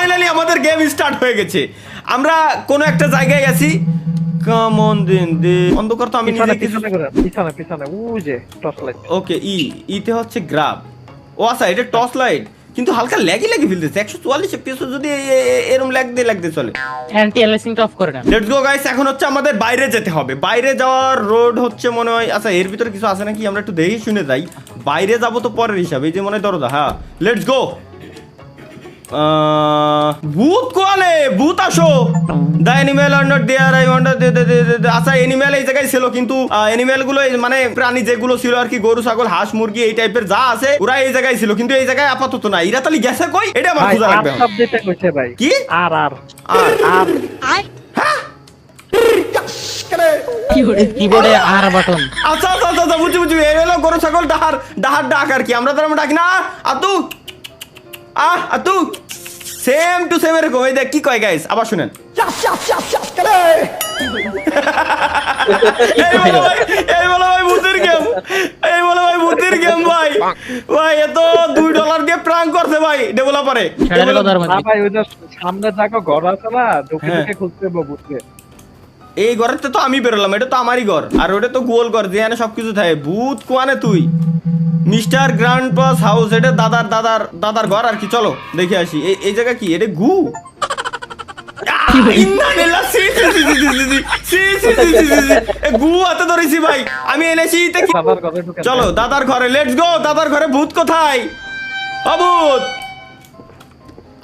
Finally আমাদের game start হয়ে গেছে। আমরা কোনো একটা জায়গায় গেছি। কাম অন দে অন্ধকার তো আমি নিজে পিছনে ওই যে টর্চ লাইট। ওকে ইতে হচ্ছে গ্রাব। ও আচ্ছা এটা টর্চ লাইট, কিন্তু হালকা ল্যাগি ফেলতেছে। 144 এফপিএস যদি এরকম ল্যাগ দিয়ে চলে। অ্যান্টি অ্যালিসিংটা অফ করে না। লেটস গো গাইস, এখন হচ্ছে আমাদের বাইরে যেতে হবে। বাইরে যাওয়ার রোড হচ্ছে মনে হয়, আচ্ছা এর ভিতরে কিছু আছে নাকি আমরা একটু দেখে শুনে যাই। বাইরে যাব তো পরের হিসাবে, এই যে মনে হয় দরজা। হ্যাঁ লেটস গো। ভূত কোয়ালে, ভূত আসো। The animal are not there, I want. আচ্ছা অ্যানিমেল এই জায়গায় ছিল, কিন্তু অ্যানিমেল গুলো মানে প্রাণী যেগুলো ছিল আর কি, গরু ছাগল হাঁস মুরগি এই টাইপের যা আছে ওরা এই জায়গায় ছিল, কিন্তু এই জায়গায় আপাতত না। এরা তাহলে গেছে কই? এটা আমার খোঁজা লাগবে। সব যেটা কইছে ভাই কি আর কিবোর্ডে আর বাটন। আচ্ছা বুঝছি এই হলো গরু ছাগল ডাহার ডাক আর কি, আমরা তার ডাকি না আতু আতু সেম টু সেম এরকম। এই দেখ কি কয় গাইস, আবার শুনেন। এই বলো ভাই ভূতের গেম, এই বলো ভাই ভূতের গেম। ভাই এত $2 দিয়ে প্রাঙ্ক করছে ভাই ডেভেলপারে। ভাই ওই যে সামনে যাকো ঘর আছে না, ঢুকে খুঁজতে বুঝতে। এই ঘরের তো আমি বেরোলাম, এটা তো আমারই ঘর, আর ওটা তো গোল ঘর যেখানে সবকিছু থাকে। ভূত কোয়ানে তুই মিস্টার গ্র্যান্ডপাস হাউস, এটা দাদার ঘর আর কি। চলো দেখে আসি এই জায়গা কি, এটা গু। গু হাতে ধরেছি ভাই আমি, এনেছি। চলো দাদার ঘরে, লেটস গো। দাদার ঘরে ভূত কোথায়? অভূত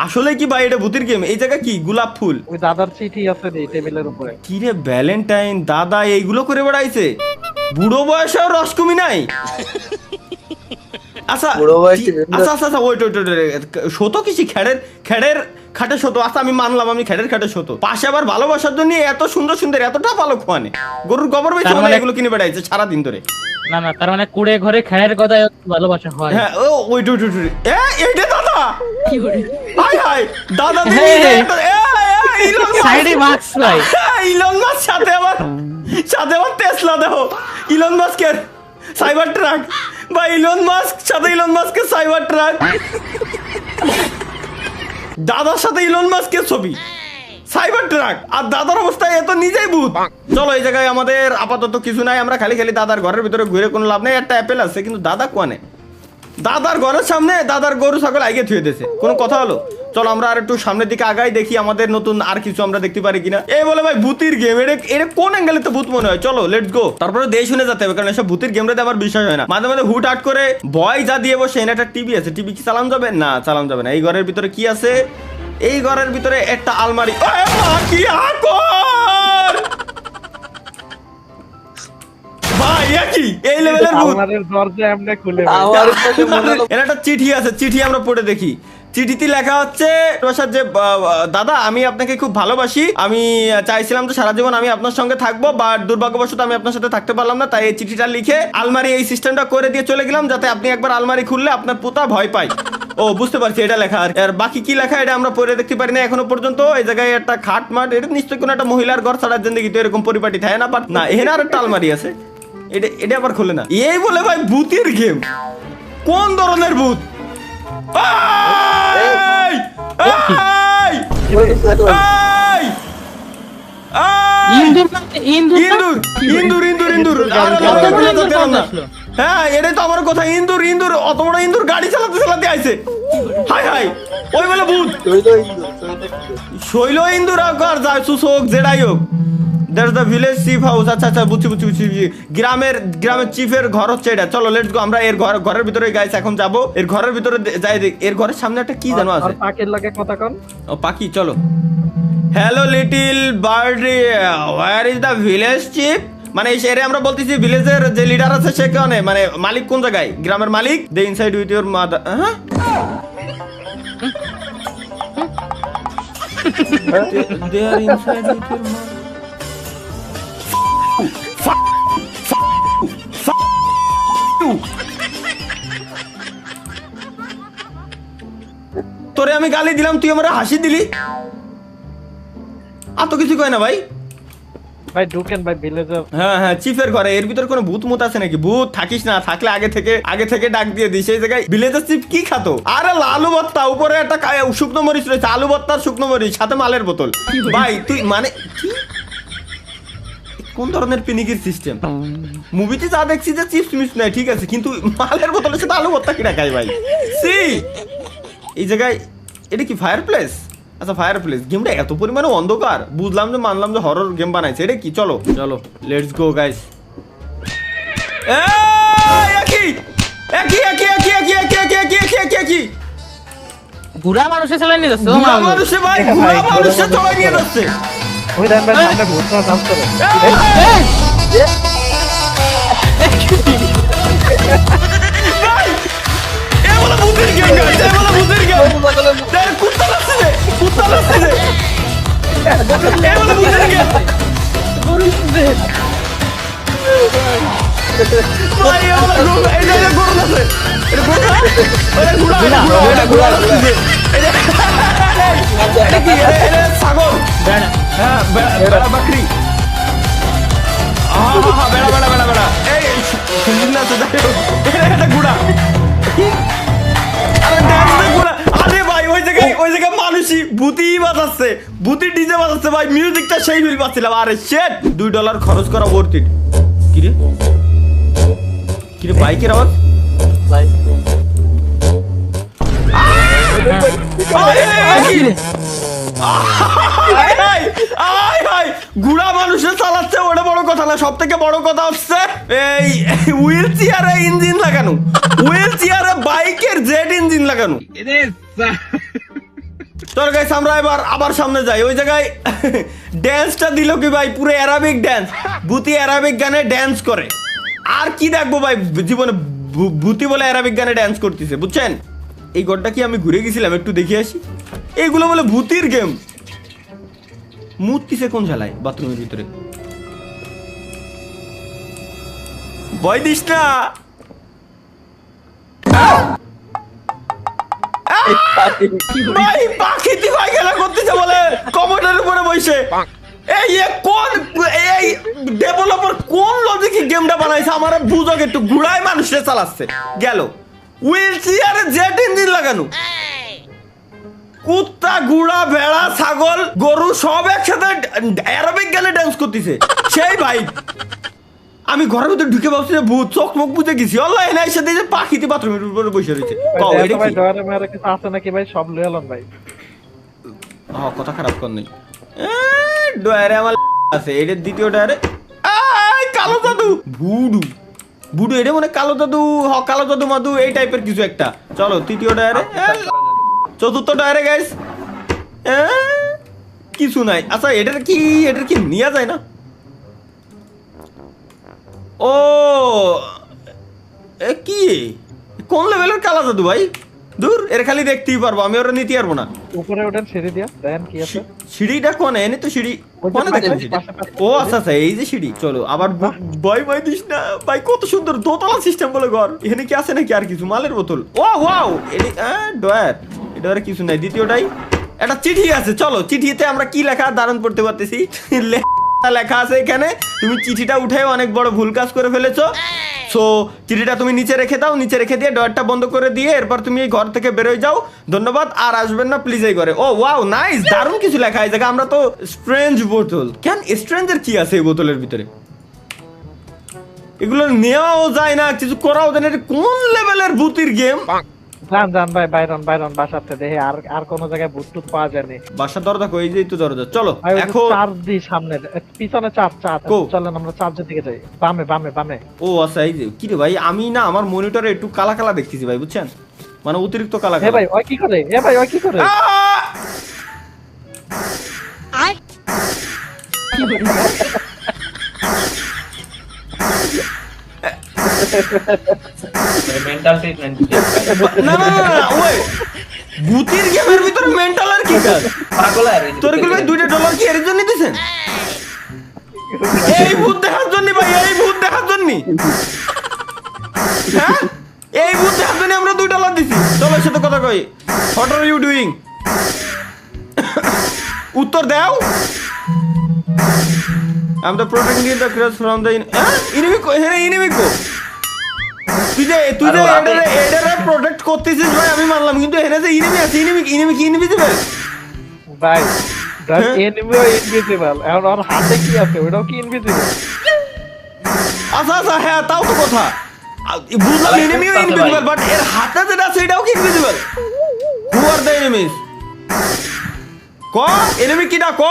আসলে কি ভাই এটা ভূতের গেম? এই জায়গা কি গোলাপ ফুল, ওই দাদার চিঠি আছে রে টেবিলের উপরে। কি রে ভ্যালেন্টাইন দাদা এইগুলো করে বেড়াইছে? বুড়ো বয়সেও রস কমি নাই। আচ্ছা ওইট শত কিছু খেড়ের খাটে শত। আচ্ছা আমি মানলাম আমি খেড়ের খাটে শত, পাশে আবার ভালোবাসার জন্য এত সুন্দর এতটা ভালো খোয়ানে গরুর গোবর বেচে এগুলো কিনে বেড়াইছে সারাদিন ধরে। না তার মানে কুড়ে ঘরে খেড়ের কথায় ভালোবাসা হয়। হ্যাঁ ওইট এইটা দাদা হাই দাদা সাইডে মাস্ক ভাই। ইলন মাস্ক সাথে আবার টেসলা দেখো। ইলন মাস্কের সাইবার ট্রাক বা ইলন মাস্কের সাইবার ট্রাক। দাদার সাথে ইলন মাস্কের ছবি, সাইবার ট্রাক, আর দাদার অবস্থায় এত নিজেই ভূত। চলো এই জায়গায় আমাদের আপাতত কিছু নাই, আমরা খালি দাদার ঘরের ভিতরে ঘুরে কোনো লাভ নেই। একটা অ্যাপেল আছে কিন্তু দাদা কোয়ানে? দাদার ঘরের সামনে দাদার গরু ছাগল আগে থুয়ে দিয়েছে, কোনো কথা হলো? চলো আমরা আর একটু সামনের দিকে আগাই, দেখি আমাদের নতুন আর কিছু আমরা দেখতে পারি কিনা। এই বলে ভাই ভূতের গেম, এটা কোন অ্যাঙ্গেলে তো ভূত মনে হয়। চলো লেটস গো। তারপরে দেশ শুনে যেতে হবে, কারণ এসব ভূতের গেমটাতে আমার বিশ্বাস হয় না। মাঝে মাঝে হুট হাট করে ভয় যা দিয়ে বসে। এনে একটা টিভি আছে, টিভি কি চালানো যাবে? না চালানো যাবে না। এই ঘরের ভিতরে কি আছে? এই ঘরের ভিতরে একটা আলমারি। কি আকর ভাই, কি এই লেভেলের ভূত? আমাদের দরজা এমনি খুলে এর একটা চিঠি আছে, চিঠি আমরা পড়ে দেখি। চিঠিতে লেখা হচ্ছে যে দাদা আমি আপনাকে খুব ভালোবাসি, আমি চাইছিলাম যে সারা জীবন আমি আপনার সঙ্গে থাকবো, বাট দুর্ভাগ্যবশত আমি আপনার সাথে থাকতে পারলাম না, তাই এই চিঠিটা লিখে আলমারি এই সিস্টেমটা করে দিয়ে চলে গেলাম, যাতে আপনি একবার আলমারি খুললে আপনার পুতা ভয় পায়। ও বুঝতে পারছি এটা লেখা। আর বাকি কি লেখা এটা আমরা পড়ে দেখতে পারি না এখনো পর্যন্ত। এই জায়গায় একটা খাট মাঠ, এটা নিশ্চয়ই কোনো একটা মহিলার ঘর ছাড়ার জিন্দেগি তো এরকম পরিপাটি থাকে না, বাট না এখানে আর একটা আলমারি আছে, এটা আবার খোলে না। এই বলে ভাই ভূতের গেম, কোন ধরনের ভূত? হ্যাঁ এটাই তো আমার কথা। ইন্দুর অত বড় ইন্দুর গাড়ি চালাতে আইছে। হাই ওই বলে ভূত শৈল ইন্দুর আর যায় সুসোক যেটাই হোক। There's the village chief house. আচ্ছা বুঝছি। গ্রামের চিফের ঘর হচ্ছে এটা। চলো লেটস গো। আমরা এর ঘরের ভিতরে গাইস এখন যাব। এর ঘরের ভিতরে যাই। এর ঘরের সামনে একটা কি জানো আছে? পাখির লাগে কথা কন। ও পাখি, চলো। Hello little bird, where is the village chief? মানে এই শেরে আমরা বলতেছি ভিলেজের যে লিডার আছে সে কেনে, মানে মালিক কোন জায়গায়? গ্রামের মালিক। দে ইনসাইড উইথ ইওর মাদার। হ্যাঁ দে আর ইনসাইড উইথ ইওর মাদার। তোরে আমি গালি দিলাম, তুই আমার হাসি দিলি। আর তো কিছু কয় না ভাই। ভাই ঢুকেন ভাই ভিলেজে। হ্যাঁ হ্যাঁ চিফের ঘরে। এর ভিতর কোনো ভূত মুত আছে নাকি? ভূত থাকিস না, থাকলে আগে থেকে ডাক দিয়ে দিই। সেই জায়গায় ভিলেজের চিফ কি খাতো? আরে আলু ভর্তা, উপরে একটা শুকনো মরিচ রয়েছে, আলু ভর্তা শুকনো মরিচ, সাথে মালের বোতল। ভাই তুই মানে কি কোন ধরনের পিনিকির সিস্টেম? মুভিতে যা দেখছি যে চিপস মিস নাই ঠিক আছে, কিন্তু মালের বোতলের সাথে আলু ভর্তা কিনা খাই ভাই? সি এই জায়গায় এটা কি ফায়ার প্লেস? আচ্ছা ফায়ার প্লেস। গেমটা এত পরিমাণে অন্ধকার, বুঝলাম যে মানলাম যে হরর গেম বানাইছে। এটা কি? চলো চলো লেটস গো গাইস। বুড়া মানুষের ছেলে নিয়ে যাচ্ছে মানুষে ভাই, বুড়া মানুষে চলে নিয়ে যাচ্ছে। ওই দেন ভাই সামনে ভূতরা ডান্স করে। ভাই এ বলা ভূতের গেম গাইস, এ বলা ভূতের গেম। দেখ কুত্তা লাগছে রে, কুত্তা লাগছে রে। এ বলা ভূতের গেম। ভাই এ বলা গরু, এই যে গরু আছে। এটা গরু না? আরে ঘোড়া, এটা ঘোড়া লাগছে। এটা কি? এটা ছাগল। হ্যাঁ বেড়া বাকরি। বেড়া এই সুন্দর না তো? এটা ঘোড়া। আরে ড্যান্স দে ঘোড়া। আরে ভাই ওই জায়গায় মানুষই ভূতি বাজাচ্ছে, ভূতি ডিজে বাজাচ্ছে ভাই। মিউজিকটা সেই ফিল পাচ্ছিলাম। আরে শিট, $2 খরচ করা ওয়ার্থ ইট। কিরে বাইকের আওয়াজ? গুড়া মানুষের চালাচ্ছে ওটা বড় কথা না, সব থেকে বড় কথা হচ্ছে এই হুইল চেয়ারে ইঞ্জিন লাগানো, হুইল চেয়ারে বাইকের জেট ইঞ্জিন লাগানো। তোর গাইস আমরা এবার আবার সামনে যাই। ওই জায়গায় ড্যান্সটা দিল কি ভাই? পুরো অ্যারাবিক ড্যান্স, ভূতি অ্যারাবিক গানে ড্যান্স করে। আর কি দেখবো ভাই জীবনে? ভূতি বলে অ্যারাবিক গানে ড্যান্স করতেছে, বুঝছেন? এই ঘরটা কি আমি ঘুরে গেছিলাম, একটু দেখে আসি। এইগুলো বলে ভূতির গেম। মুততিছে কোন ঝালায়? বাথরুমের ভিতরে। ভয় দিস না। ভাই পাখিতে ভাই খেলা করতেছে বলে কমোডের উপরে বসে। এই কোন এই ডেভেলপার কোন লজিকে গেমটা বানাইছে আমার বুঝক একটু। ঘুরায় মানুষে চালাচ্ছে গেল, হুইল চেয়ারে জেট ইঞ্জিন লাগানো। কুত্তা, ঘোড়া, ভেড়া, ছাগল, গরু সব একসাথে অ্যারাবিক গানে ডান্স করতেছে। সেই ভাই আমি ঘরের ভিতরে ঢুকে ভাবছি যে ভূত, চোখ মুখ বুঝে গেছি। অনলাইনে এসে দেখি পাখিতে বাথরুমের উপরে বসে রয়েছে। ভাই ডরে মেরে কিছু আছে নাকি ভাই? সব লয়ে এলাম ভাই। কথা খারাপ কর নেই। ডয়ারে আমার আছে। এটার দ্বিতীয় ডয়ারে কালো জাদু, ভুডু ভুডু। এটা মানে কালো জাদু, কালো জাদু মাদু এই টাইপের কিছু একটা। চলো তৃতীয় ডয়ারে, চতুর্থ ডয়ারে গাইস কিছু নাই। আচ্ছা এটার কি নেওয়া যায় না? ও কি কোন লেভেলের কালো জাদু ভাই? দূর, এর খালি দেখতেই পারবো, আমি ওরা নিতে পারবো না। উপরে ওঠেন সিঁড়ি দিয়া, দেখেন কি আছে। সিঁড়িটা কোনে? এনে তো সিঁড়ি কোনে দেখেন? ও আচ্ছা আচ্ছা এই যে সিঁড়ি। চলো আবার ভয় দিস না ভাই। কত সুন্দর দোতলা সিস্টেম বলে ঘর। এখানে কি আছে নাকি আর কিছু? মালের বোতল। ও ওয়াও, ডয়ার। এটা আর কিছু নাই। দ্বিতীয়টাই একটা চিঠি আছে। চলো চিঠিতে আমরা কি লেখা ধারণ করতে পারতেছি। লেখা আছে এখানে, তুমি চিঠিটা উঠে অনেক বড় ভুল কাজ করে ফেলেছো। সো চিঠিটা তুমি নিচে রেখে দাও, নিচে রেখে দিয়ে ডয়ারটা বন্ধ করে দিয়ে এরপর তুমি এই ঘর থেকে বেরোয় যাও। ধন্যবাদ, আর আসবেন না প্লিজ এই ঘরে। ও ওয়াও নাইস, দারুণ কিছু লেখা এই জায়গা। আমরা তো স্ট্রেঞ্জ বোতল। কেন স্ট্রেঞ্জের কি আছে এই বোতলের ভিতরে? এগুলো নেওয়াও যায় না, কিছু করাও যায় না। কোন লেভেলের ভূতির গেম? জান ভাই বাইরন বাসাতে দেখে আর কোন জায়গায় ভূত টুত পাওয়া যায়নি। বাসার দরজা কই? যে তো দরজা। চলো এখন চার্জ দি সামনে, পিছনে চার্জ। চলেন আমরা চার্জের দিকে যাই। বামে। ও আচ্ছা এই যে কি রে ভাই, আমি না আমার মনিটরে একটু কালা কালা দেখতেছি ভাই, বুঝছেন? মানে অতিরিক্ত কালা কালা। ভাই ওই কি করে? না ওই ভূতির গেমের ভিতরে মেন্টাল আর কি কাজ? তোর কি ভাই $2 কি এর জন্য দিছেন? এই ভূত দেখার জন্য ভাই, এই ভূত দেখার জন্য। হ্যাঁ এই ভূত দেখার জন্য আমরা $2 দিছি। চলো সাথে কথা কই। What are you doing? উত্তর দাও। I'm the protecting the cross from the enemy ko enemy ko তুই যে এটারে প্রোটেক্ট করতেছিস ভাই আমি মানলাম কিন্তু এখানে যে enemy আছে enemy কি ইনভিজিবল ভাই দ্যাট এনিমিও ইনভিজিবল আর ওর হাতে কি আছে ওটাও কি ইনভিজিবল আচ্ছা হ্যাঁ তাও তো কথা বুঝলাম এনিমিও ইনভিজিবল বাট এর হাতে যেটা আছে এটাও কি invisible who are the enemies ক এনিমি কিটা ক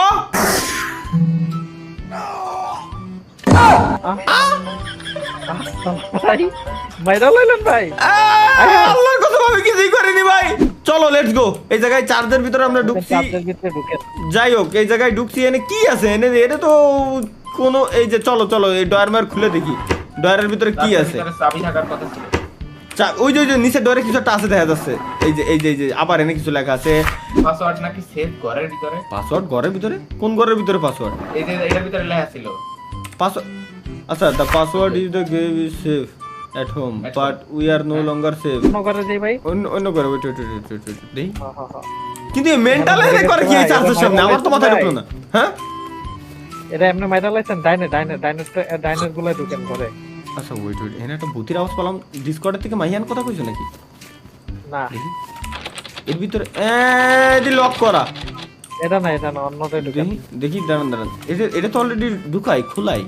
ভাই মাইরা লাইলেন ভাই আল্লাহর কসম আমি কিছুই করিনি ভাই চলো লেটস গো এই জায়গায় চার্জের ভিতরে আমরা ঢুকছি চার্জের ভিতরে ঢুকে যাই হোক এই জায়গায় ঢুকছি এনে কি আছে এনে এটা তো কোনো এই যে চলো এই ডয়ার খুলে দেখি ডয়ারের ভিতরে কি আছে চাবি থাকার কথা ছিল ওই যে নিচে ডয়ারে কিছু একটা আছে দেখা যাচ্ছে এই যে আবার এনে কিছু লেখা আছে পাসওয়ার্ড নাকি সেভ ঘরের ভিতরে পাসওয়ার্ড ঘরের ভিতরে কোন ঘরের ভিতরে পাসওয়ার্ড এই যে এটার ভিতরে লেখা ছিল পাসওয়ার্ড আচ্ছা the password is the game is safe at home but we are no longer safe কোন করে যাই ভাই অন্য করে ওয়েট দেই হ্যাঁ কিন্তু মেন্টাল এনে করে কি এই চার্জের সামনে আমার তো মাথায় ঢুকলো না হ্যাঁ এটা এমনি মাইরা লাইছেন ডাইনের গুলো ঢুকেন ঘরে আচ্ছা ওয়েট এখানে একটা ভূতের আওয়াজ পেলাম ডিসকর্ডের থেকে মাহিয়ান কথা কইছো নাকি না এর ভিতরে এডি লক করা এটা না অন্যটা ঢুকেন দেখি দাঁড়ান এটা তো অলরেডি ঢুকাই খোলাই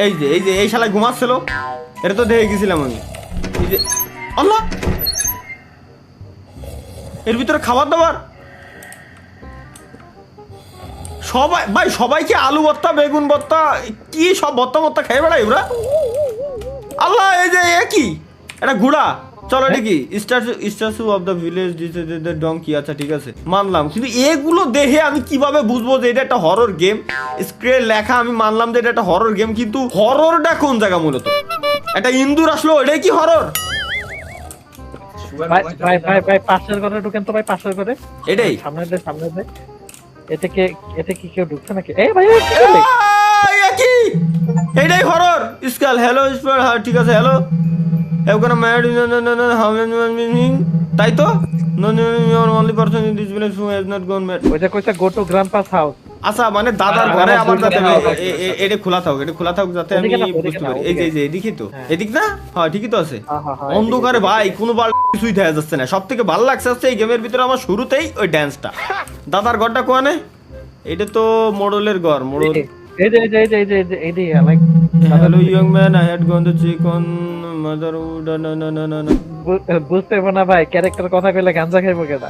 এই যে এই শালা ঘুমাচ্ছিল এটা তো দেখে গেছিলাম আমি এই যে আল্লাহ এর ভিতরে খাবার দাবার সবাই কি আলু ভর্তা বেগুন ভর্তা কি সব ভর্তা খেয়ে বেড়াই ওরা আল্লাহ এই যে কি এটা ঘোড়া চলো এটা কি statue of the village donkey আচ্ছা ঠিক আছে মানলাম কিন্তু এগুলো দেখে আমি কিভাবে বুঝবো যে এটা একটা হরর গেম স্ক্রিনে লেখা আমি মানলাম যে এটা একটা হরর গেম কিন্তু হররটা কোন জায়গা মূলত একটা ইন্দুর আসলো এটাই কি হরর ভাই পাশের ঘরে ঢুকেন তো ভাই পাশের ঘরে এটাই সামনে দে এতে কি কেউ ঢুকছে নাকি এই ভাই কি এটাই হরর স্কাল হ্যালো ঠিক আছে হ্যালো এখানে ম্যাড তাই তো only person in this village who has not gone mad ওইটা কইছে গো টু গ্র্যান্ডপাস হাউস আচ্ছা মানে দাদার ঘরে আবার যাতে এটা খোলা থাক যাতে আমি বুঝতে পারি এই যে এদিকে তো এদিক না হ্যাঁ ঠিকই তো আছে অন্ধকারে ভাই কোনো বাল কিছুই দেখা যাচ্ছে না সবথেকে ভালো লাগছে হচ্ছে এই গেমের ভিতরে আমার শুরুতেই ওই ড্যান্সটা দাদার ঘরটা কোয়ানে এটা তো মোড়লের ঘর মোড়ল এই like hello young man I had gone the check on মাদারউড না বুঝতে পারো না ভাই ক্যারেক্টার কথা কইলে গাঞ্জা খাইবো কেডা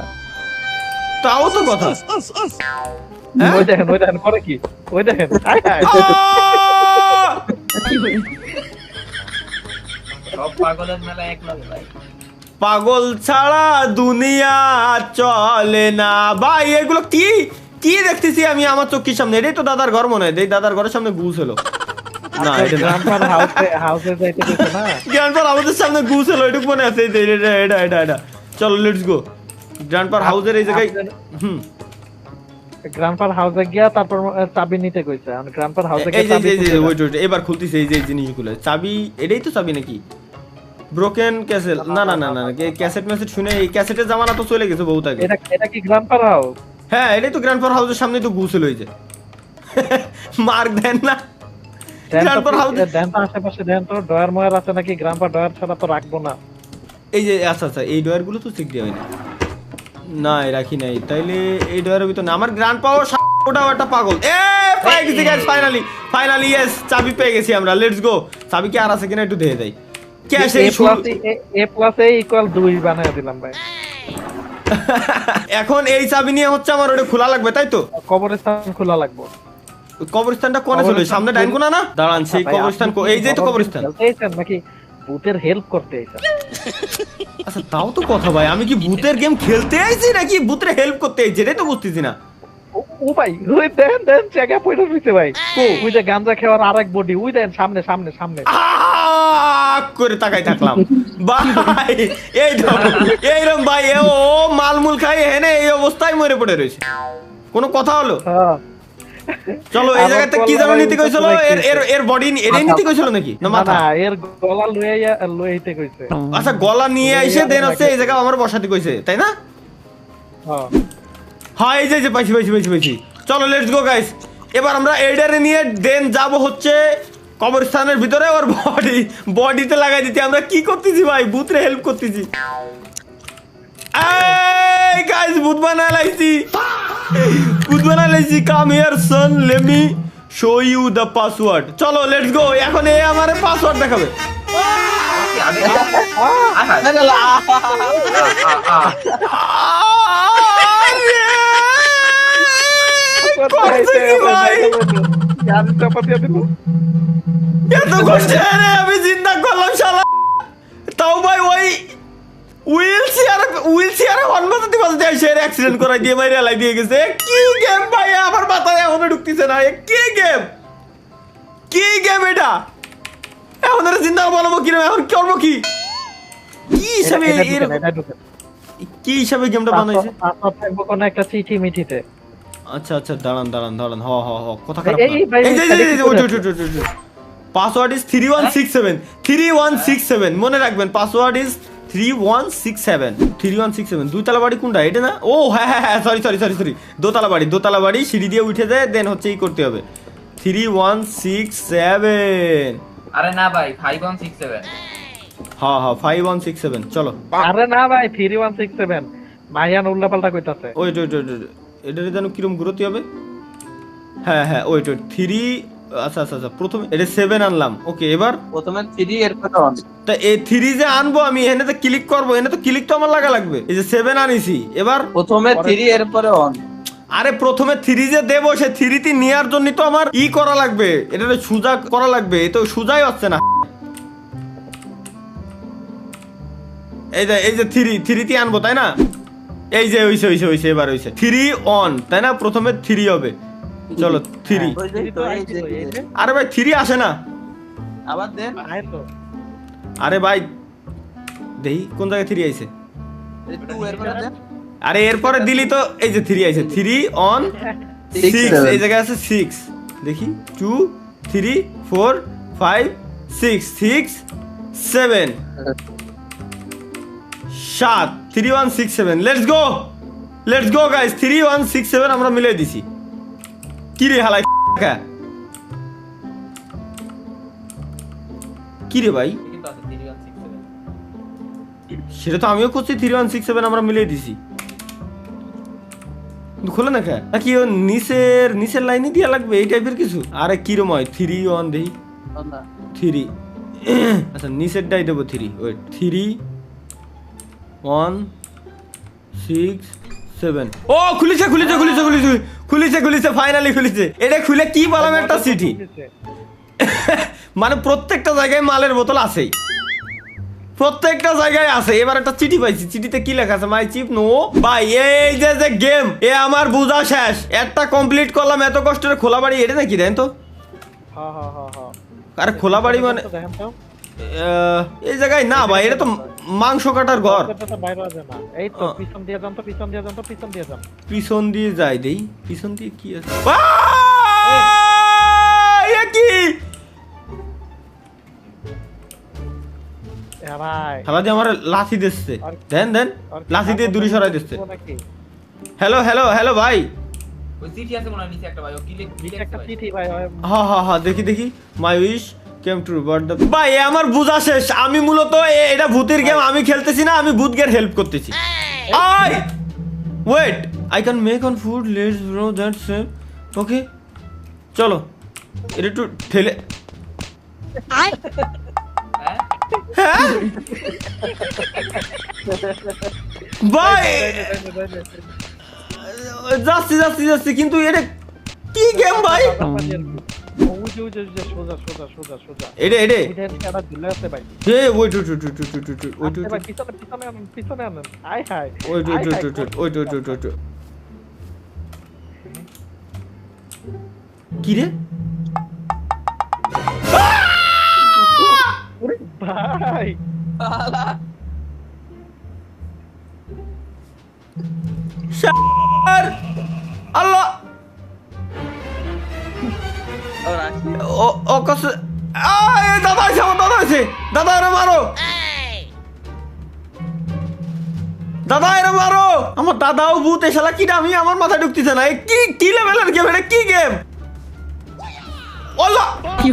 তাও তো কথা ওই দেখেন করে কি ওই দেখেন সব পাগলের মেলা এক লাগে ভাই পাগল ছাড়া দুনিয়া চলে না ভাই এগুলো কি দেখতেছি আমি আমার চোখের সামনে এটাই তো দাদার ঘর মনে হয় দাদার ঘরের সামনে গুছ হলো না এটা গ্র্যান্ডপার হাউসে যাইতে দিতে না গ্র্যান্ডপার আমাদের সামনে গুছ হলো এটুকু মনে আছে এটা চলো লেটস গো গ্র্যান্ডপার হাউসের এই জায়গায় গ্র্যান্ডপার হাউসে গিয়া তারপর চাবি নিতে কইছে আর গ্র্যান্ডপার হাউসে গিয়া চাবি ওয়েট এবার খুলতেছে এই যে জিনিসগুলো চাবি এটাই তো চাবি নাকি ব্রোকেন ক্যাসেল না ক্যাসেট মেসেজ শুনে এই ক্যাসেটের জামানা তো চলে গেছে বহুত আগে এটা কি গ্র্যান্ডপার হাউস হ্যাঁ এটাই তো গ্র্যান্ডপার হাউসের সামনে তো গুছল হইছে মার্ক দেন না গ্র্যান্ডপার হাউস দেন তো আশেপাশে দেন তো ডয়ার ময়ার আছে নাকি গ্র্যান্ডপার ডয়ার ছাড়া তো রাখবো না এই যে আচ্ছা এই ডয়ার গুলো তো চেক দেওয়া হয়নি না রাখি নাই তাইলে এই ডয়ারের ভিতর না আমার গ্র্যান্ডপাও ওটাও একটা পাগল পাই গেছি গাইস ফাইনালি ইয়েস চাবি পেয়ে গেছি আমরা লেটস গো চাবি কি আর আছে কিনা একটু দেখে দেই ক্যাশ এই a ইকুয়াল 2 বানায় দিলাম ভাই এখন এই চাবি নিয়ে হচ্ছে আমার ওটা খোলা লাগবে তাই তো কবরস্থান খোলা লাগবে কবরস্থানটা কোনে ছিল সামনে ডাইন কোনা না দাঁড়ান সেই কবরস্থান এই যে তো কবরস্থান এইছেন নাকি ভূতের হেল্প করতে আইছেন আচ্ছা তাও তো কথা ভাই আমি কি ভূতের গেম খেলতে আইছি নাকি ভূতের হেল্প করতে আইছি এটাই তো বুঝতেছি না ও ভাই ওই দেন জায়গা পয়টা রইছে ভাই ওই যে গাঞ্জা খাওয়ার আরেক বডি ওই দেন সামনে করে তাকাই থাকলাম ভাই এইরকম ভাই ও মালমুল খাই হেনে এই অবস্থায় মরে পড়ে রয়েছে কোনো কথা হলো চলো এই জায়গাতে কি জানো নিতে কইছিল এর বডি এটাই নিতে কইছিল নাকি না মাথা না এর গলা লইতে কইছে আচ্ছা গলা নিয়ে আইছে দেন হচ্ছে এই জায়গা আমার বসাতে কইছে তাই না হ্যাঁ হ্যাঁ এই যে পাইছি চলো লেটস গো গাইস এবার আমরা এইডারে নিয়ে দেন যাব হচ্ছে কবরস্থানের ভিতরে, ওর বডিতে লাগাই দিতে। আমরা কি করতেছি ভাই, ভূতরে হেল্প করতেছি। এই গাইস, ভূত বানায় লাইছি, ভূত বানায় লাইছি। Come here son, let me show you the password. চলো লেটস গো। এখন এ আমারে পাসওয়ার্ড দেখাবে। এত কষ্টে আমি চিন্তা করলাম শালা, তাও ভাই ওই হুইল চেয়ারে হনবাজাতে বাজাতে এসে অ্যাক্সিডেন্ট করাই দিয়ে মাইরে লাই দিয়ে গেছে। কি গেম ভাই, আমার মাথায় এখনো ঢুকতেছে না। কি গেম এটা? এখন আর চিন্তা বলবো কি, এখন করবো কি হিসাবে গেমটা বানাইছে? কোনো একটা চিঠি মিঠিতে। আচ্ছা আচ্ছা, দাঁড়ান হ কথা খারাপ। এই ভাই, পাসওয়ার্ড ইজ 3167 মনে রাখবেন, পাসওয়ার্ড ইজ 3167 দুইতলা বাড়ি কোনটা এটা না? ও হ্যাঁ সরি দোতলা বাড়ি সিঁড়ি দিয়ে উঠে যায়, দেন হচ্ছে এই করতে হবে 3167। আরে না ভাই 5167। হ্যাঁ 5167 চলো। আরে না ভাই 3167 মাইয়ান উল্লাপাল্টা কইতাছে। ওয়েট এটা যেন কিরম গ্রোথি হবে। হ্যাঁ ওয়েট 3। আচ্ছা প্রথমে এটা 7 আনলাম। ওকে, এবার প্রথমে 3 এরপরে 1। তা এই 3 যে আনবো আমি, এখানে তো ক্লিক করবো, এখানে তো ক্লিক তো আমার লাগা লাগবে। এই যে 7 আনিছি, এবার প্রথমে 3 এরপরে 1। আরে প্রথমে 3 যে দেবো, সে 3 নেওয়ার জন্য তো আমার ই করা লাগবে, এটা তো সুজা করা লাগবে। এ তো সুজাই হচ্ছে না। এই যে 3 আনবো, তাই না? এই যে হইছে এবার হইছে 3 অন, তাই না? প্রথমে 3 হবে। চলো 3। আরে ভাই 3 আসে না। আবার দেন। আরে ভাই দেই কোন জায়গায় 3 আইছে। 2 এরপরে দেন। আরে এরপরে দিলি তো এই যে 3 আইছে। 3 অন 6, এই জায়গায় আছে 6। দেখি 2 3 4 5 6 7 7 3167। লেটস গো গাইস, 3167 আমরা মিলাই দিছি। কি রে হালাই কি রে ভাই, কিন্তু আছে 3167। সেটা তো আমিও করছি। 3167 আমরা মিলিয়ে দিছি, খোলে না খা নাকি ও নিচের লাইনে দিয়া লাগবে এই টাইপের কিছু। আরে কিরম হয় 3 1 দেই 3। আচ্ছা নিচেরটাই দেবো 3। ওয়েট 3 1 6 7। ও খুলেছে ফাইনালি খুলেছে। এটা খুলে কি বললাম, একটা চিঠি। মানে প্রত্যেকটা জায়গায় মালের বোতল আছেই, প্রত্যেকটা জায়গায় আছে। এবার একটা চিঠি পাইছি, চিঠিতে কি লেখা আছে? মাই চিপ নো ভাই। এই যে গেম, এ আমার বুঝা শেষ। একটা কমপ্লিট করলাম, এত কষ্টের খোলা বাড়ি। এটা নাকি দেন তো? আরে খোলা বাড়ি মানে এই জায়গায় না ভাই, এটা তো মাংস কাটার ঘর। পিছন দিয়ে যাই দেই, পিছন দিয়ে কি আছে? কি খেলা দিয়ে আমার লাথি দিচ্ছে। দেন লাথি দিয়ে দূরে সরাই দিচ্ছে। হ্যালো ভাই, ওই চিঠি আছে মনে হয় নিচে একটা ভাই, ও ক্লিক একটা চিঠি ভাই। হ্যাঁ দেখি my wish came true but the ভাই আমার বুঝা শেষ। আমি মূলত এটা ভূতের গেম আমি খেলতেছি না, আমি ভূতকে হেল্প করতেছি। Wait I can make on food, let's bro that same. Okay চলো এটা একটু ঠেলে। হ্যাঁ ভাই যাচ্ছি কিন্তু এটা কি গেম ভাই? এটা কি রে ভাই? আল্লাহ দাদা এরা মারো, আমার দাদাও ভূত। এ শালা কি আমি আমার মাথায় ঢুকতেছে না। কি লেভেলের গেম এটা? কি গেম? ওলা কি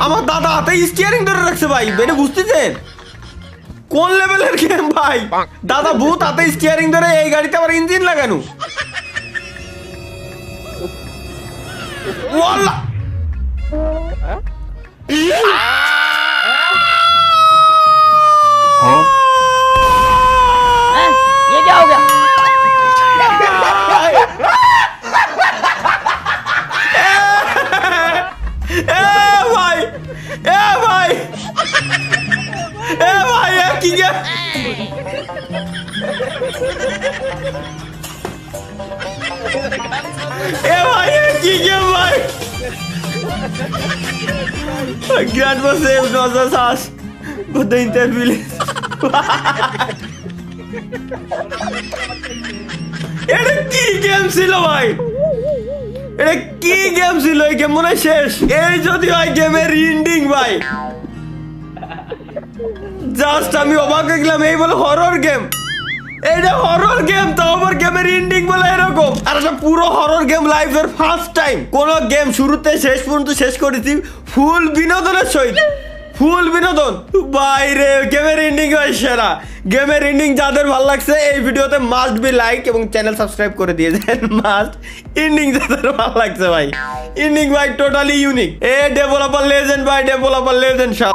আমার দাদা হাতে স্টিয়ারিং ধরে রাখছে ভাই, এটা বুঝতেছেন কোন লেভেলের গেম ভাই? দাদা ভূত হাতে স্টিয়ারিং ধরে, এই গাড়িতে আবার ইঞ্জিন লাগানো। ওয়াল্লাহ ये क्या हो गया? ভাই ভাই ভাই কি গেম? ভাই কি গেম ভাই? Grandma saved Noza's ass, but the entire village. এটা কি গেম ছিল ভাই? এটা কি গেম ছিল? এই গেম মনে হয় শেষ। এই যদি হয় গেমের এন্ডিং ভাই, জাস্ট আমি অবাক হয়ে গেলাম। এই বলে হরর গেম, এটা হরর গেম, তো আবার গেমের এন্ডিং বলে এরকম। আর এটা পুরো হরর গেম লাইফের ফার্স্ট টাইম কোন গেম শুরুতে শেষ পর্যন্ত শেষ করেছি ফুল বিনোদনের সহিত, ফুল বিনোদন বাইরে। গেমের এন্ডিং হয় সেরা। গেমের এন্ডিং যাদের ভালো লাগছে এই ভিডিওতে মাস্ট বি লাইক এবং চ্যানেল সাবস্ক্রাইব করে দিয়ে দেন। মাস্ট এন্ডিং যাদের ভালো লাগছে ভাই, এন্ডিং ভাই টোটালি ইউনিক। এ ডেভেলপার লেজেন্ড ভাই, ডেভেলপার লেজেন্ড সব।